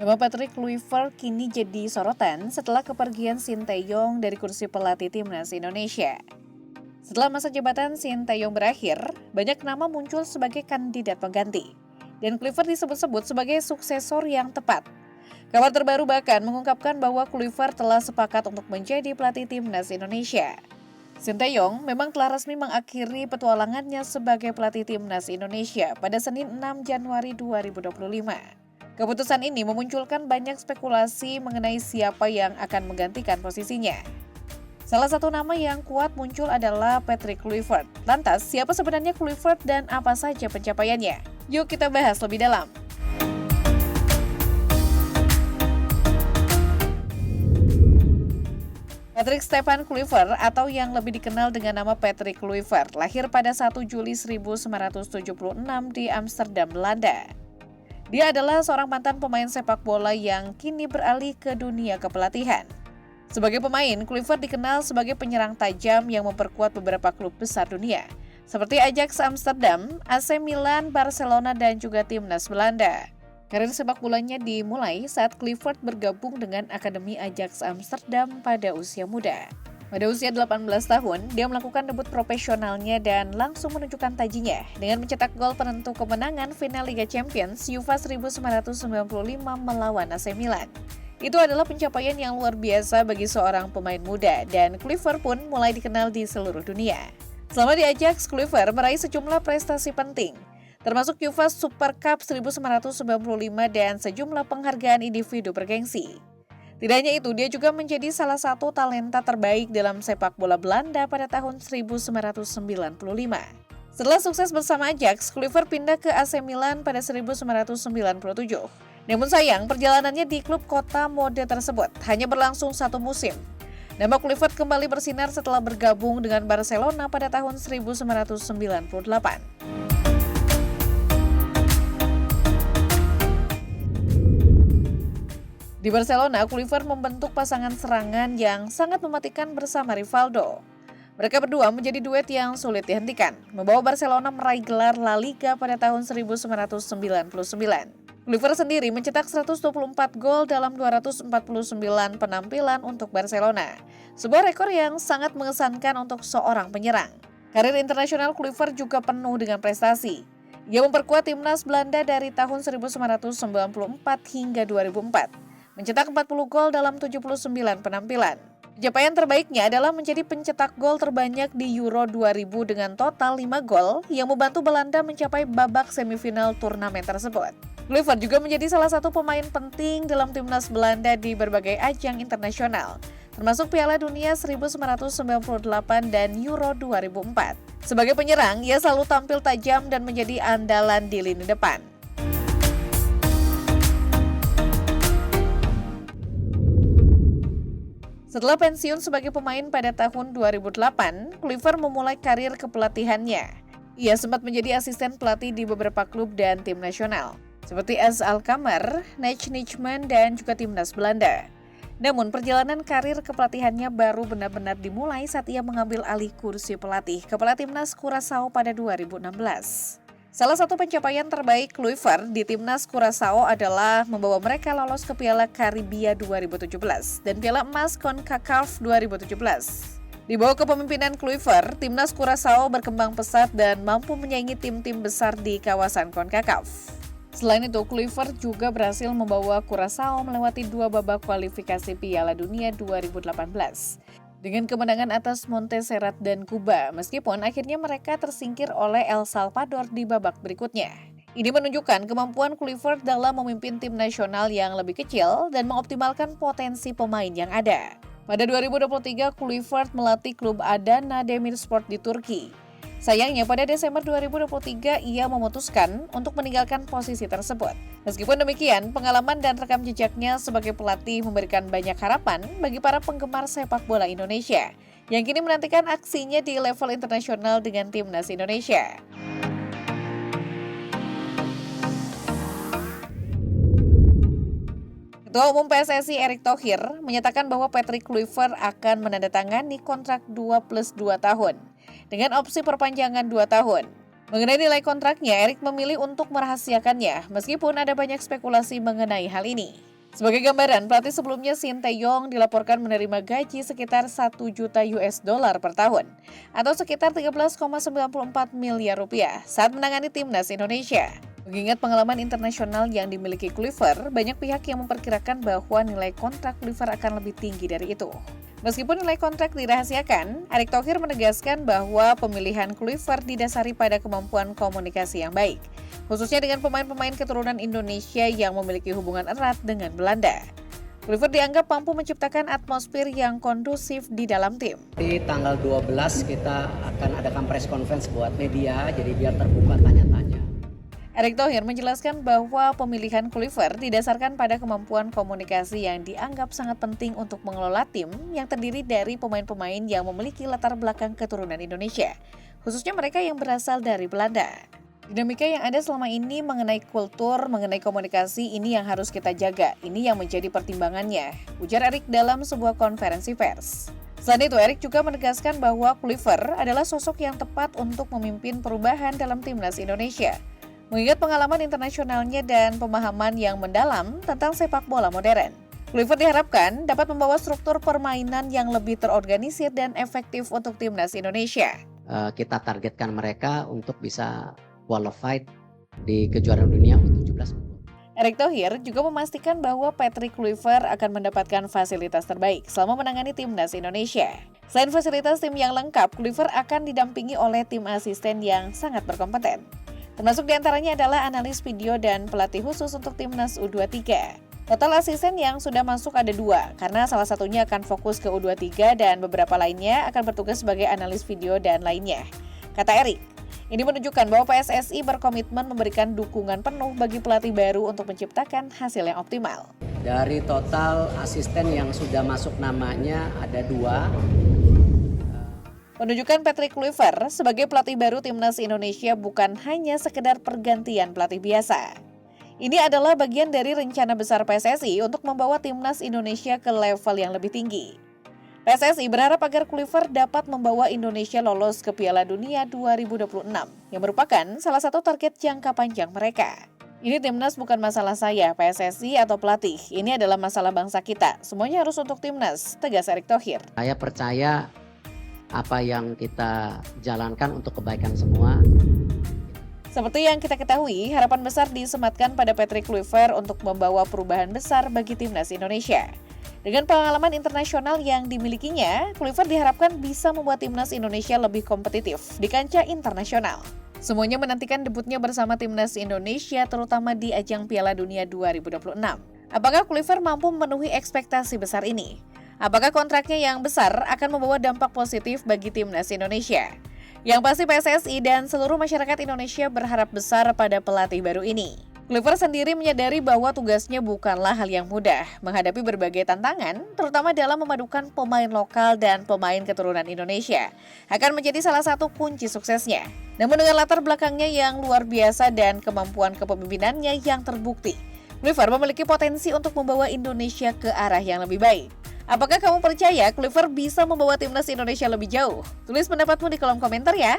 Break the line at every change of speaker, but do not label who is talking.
Nama Patrick Kluivert kini jadi sorotan setelah kepergian Sinteyong dari kursi pelatih timnas Indonesia. Setelah masa jabatan Sinteyong berakhir, banyak nama muncul sebagai kandidat pengganti. Dan Kluivert disebut-sebut sebagai suksesor yang tepat. Kabar terbaru bahkan mengungkapkan bahwa Kluivert telah sepakat untuk menjadi pelatih timnas Indonesia. Sinteyong memang telah resmi mengakhiri petualangannya sebagai pelatih timnas Indonesia pada Senin 6 Januari 2025. Keputusan ini memunculkan banyak spekulasi mengenai siapa yang akan menggantikan posisinya. Salah satu nama yang kuat muncul adalah Patrick Kluivert. Lantas, siapa sebenarnya Kluivert dan apa saja pencapaiannya? Yuk kita bahas lebih dalam. Patrick Stefan Kluivert atau yang lebih dikenal dengan nama Patrick Kluivert lahir pada 1 Juli 1976 di Amsterdam, Belanda. Dia adalah seorang mantan pemain sepak bola yang kini beralih ke dunia kepelatihan. Sebagai pemain, Kluivert dikenal sebagai penyerang tajam yang memperkuat beberapa klub besar dunia, seperti Ajax Amsterdam, AC Milan, Barcelona, dan juga timnas Belanda. Karir sepak bolanya dimulai saat Kluivert bergabung dengan Akademi Ajax Amsterdam pada usia muda. Pada usia 18 tahun, dia melakukan debut profesionalnya dan langsung menunjukkan tajinya dengan mencetak gol penentu kemenangan final Liga Champions UEFA 1995 melawan AC Milan. Itu adalah pencapaian yang luar biasa bagi seorang pemain muda dan Kluivert pun mulai dikenal di seluruh dunia. Selama di Ajax, Kluivert meraih sejumlah prestasi penting, termasuk UEFA Super Cup 1995 dan sejumlah penghargaan individu bergengsi. Tidak hanya itu, dia juga menjadi salah satu talenta terbaik dalam sepak bola Belanda pada tahun 1995. Setelah sukses bersama Ajax, Kluivert pindah ke AC Milan pada 1997. Namun sayang, perjalanannya di klub kota mode tersebut hanya berlangsung satu musim. Nama Kluivert kembali bersinar setelah bergabung dengan Barcelona pada tahun 1998. Di Barcelona, Kluivert membentuk pasangan serangan yang sangat mematikan bersama Rivaldo. Mereka berdua menjadi duet yang sulit dihentikan, membawa Barcelona meraih gelar La Liga pada tahun 1999. Kluivert sendiri mencetak 124 gol dalam 249 penampilan untuk Barcelona, sebuah rekor yang sangat mengesankan untuk seorang penyerang. Karir internasional Kluivert juga penuh dengan prestasi. Ia memperkuat timnas Belanda dari tahun 1994 hingga 2004. Mencetak 40 gol dalam 79 penampilan. Pencapaian terbaiknya adalah menjadi pencetak gol terbanyak di Euro 2000 dengan total 5 gol yang membantu Belanda mencapai babak semifinal turnamen tersebut. Kluivert juga menjadi salah satu pemain penting dalam timnas Belanda di berbagai ajang internasional, termasuk Piala Dunia 1998 dan Euro 2004. Sebagai penyerang, ia selalu tampil tajam dan menjadi andalan di lini depan. Setelah pensiun sebagai pemain pada tahun 2008, Kluivert memulai karir kepelatihannya. Ia sempat menjadi asisten pelatih di beberapa klub dan tim nasional, seperti AS Alkmaar, Nijmegen, dan juga timnas Belanda. Namun, perjalanan karir kepelatihannya baru benar-benar dimulai saat ia mengambil alih kursi pelatih kepala timnas Curaçao pada 2016. Salah satu pencapaian terbaik Kluivert di timnas Curaçao adalah membawa mereka lolos ke Piala Karibia 2017 dan Piala Emas CONCACAF 2017. Di bawah kepemimpinan Kluivert, timnas Curaçao berkembang pesat dan mampu menyaingi tim-tim besar di kawasan CONCACAF. Selain itu, Kluivert juga berhasil membawa Curaçao melewati 2 babak kualifikasi Piala Dunia 2018. Dengan kemenangan atas Montserrat dan Kuba, meskipun akhirnya mereka tersingkir oleh El Salvador di babak berikutnya. Ini menunjukkan kemampuan Kluivert dalam memimpin tim nasional yang lebih kecil dan mengoptimalkan potensi pemain yang ada. Pada 2023, Kluivert melatih klub Adana Demirspor di Turki. Sayangnya pada Desember 2023 ia memutuskan untuk meninggalkan posisi tersebut. Meskipun demikian, pengalaman dan rekam jejaknya sebagai pelatih memberikan banyak harapan bagi para penggemar sepak bola Indonesia yang kini menantikan aksinya di level internasional dengan timnas Indonesia. Ketua Umum PSSI Erick Thohir menyatakan bahwa Patrick Kluivert akan menandatangani kontrak 2+2 tahun dengan opsi perpanjangan 2 tahun. Mengenai nilai kontraknya, Erick memilih untuk merahasiakannya meskipun ada banyak spekulasi mengenai hal ini. Sebagai gambaran, pelatih sebelumnya Shin Tae-yong dilaporkan menerima gaji sekitar 1 juta US dollar per tahun atau sekitar 13,94 miliar rupiah saat menangani timnas Indonesia. Mengingat pengalaman internasional yang dimiliki Kluivert, banyak pihak yang memperkirakan bahwa nilai kontrak Kluivert akan lebih tinggi dari itu. Meskipun nilai kontrak dirahasiakan, Erick Thohir menegaskan bahwa pemilihan Kluivert didasari pada kemampuan komunikasi yang baik, khususnya dengan pemain-pemain keturunan Indonesia yang memiliki hubungan erat dengan Belanda. Kluivert dianggap mampu menciptakan atmosfer yang kondusif di dalam tim.
Di tanggal 12 kita akan adakan press conference buat media, jadi biar terbuka tanya-tanya.
Erick Thohir menjelaskan bahwa pemilihan Kluivert didasarkan pada kemampuan komunikasi yang dianggap sangat penting untuk mengelola tim yang terdiri dari pemain-pemain yang memiliki latar belakang keturunan Indonesia, khususnya mereka yang berasal dari Belanda. Dinamika yang ada selama ini mengenai kultur, mengenai komunikasi ini yang harus kita jaga, ini yang menjadi pertimbangannya, ujar Erick dalam sebuah konferensi pers. Selain itu, Erick juga menegaskan bahwa Kluivert adalah sosok yang tepat untuk memimpin perubahan dalam timnas Indonesia. Mengingat pengalaman internasionalnya dan pemahaman yang mendalam tentang sepak bola modern, Kluivert diharapkan dapat membawa struktur permainan yang lebih terorganisir dan efektif untuk timnas Indonesia.
Kita targetkan mereka untuk bisa qualified di kejuaraan dunia U17.
Erick Thohir juga memastikan bahwa Patrick Kluivert akan mendapatkan fasilitas terbaik selama menangani timnas Indonesia. Selain fasilitas tim yang lengkap, Kluivert akan didampingi oleh tim asisten yang sangat berkompeten. Termasuk diantaranya adalah analis video dan pelatih khusus untuk timnas U23. Total asisten yang sudah masuk ada 2, karena salah satunya akan fokus ke U23 dan beberapa lainnya akan bertugas sebagai analis video dan lainnya. Kata Erick, ini menunjukkan bahwa PSSI berkomitmen memberikan dukungan penuh bagi pelatih baru untuk menciptakan hasil yang optimal.
Dari total asisten yang sudah masuk namanya ada 2.
Penunjukan Patrick Kluivert sebagai pelatih baru timnas Indonesia bukan hanya sekedar pergantian pelatih biasa. Ini adalah bagian dari rencana besar PSSI untuk membawa timnas Indonesia ke level yang lebih tinggi. PSSI berharap agar Kluivert dapat membawa Indonesia lolos ke Piala Dunia 2026, yang merupakan salah satu target jangka panjang mereka. Ini timnas bukan masalah saya, PSSI atau pelatih. Ini adalah masalah bangsa kita. Semuanya harus untuk timnas, tegas Erick Thohir.
Saya percaya apa yang kita jalankan untuk kebaikan semua.
Seperti yang kita ketahui, harapan besar disematkan pada Patrick Kluivert untuk membawa perubahan besar bagi timnas Indonesia. Dengan pengalaman internasional yang dimilikinya, Kluivert diharapkan bisa membuat timnas Indonesia lebih kompetitif di kancah internasional. Semuanya menantikan debutnya bersama timnas Indonesia, terutama di ajang Piala Dunia 2026. Apakah Kluivert mampu memenuhi ekspektasi besar ini? Apakah kontraknya yang besar akan membawa dampak positif bagi timnas Indonesia? Yang pasti PSSI dan seluruh masyarakat Indonesia berharap besar pada pelatih baru ini. Kluivert sendiri menyadari bahwa tugasnya bukanlah hal yang mudah, menghadapi berbagai tantangan, terutama dalam memadukan pemain lokal dan pemain keturunan Indonesia, akan menjadi salah satu kunci suksesnya. Namun dengan latar belakangnya yang luar biasa dan kemampuan kepemimpinannya yang terbukti, Kluivert memiliki potensi untuk membawa Indonesia ke arah yang lebih baik. Apakah kamu percaya Kluivert bisa membawa timnas Indonesia lebih jauh? Tulis pendapatmu di kolom komentar ya!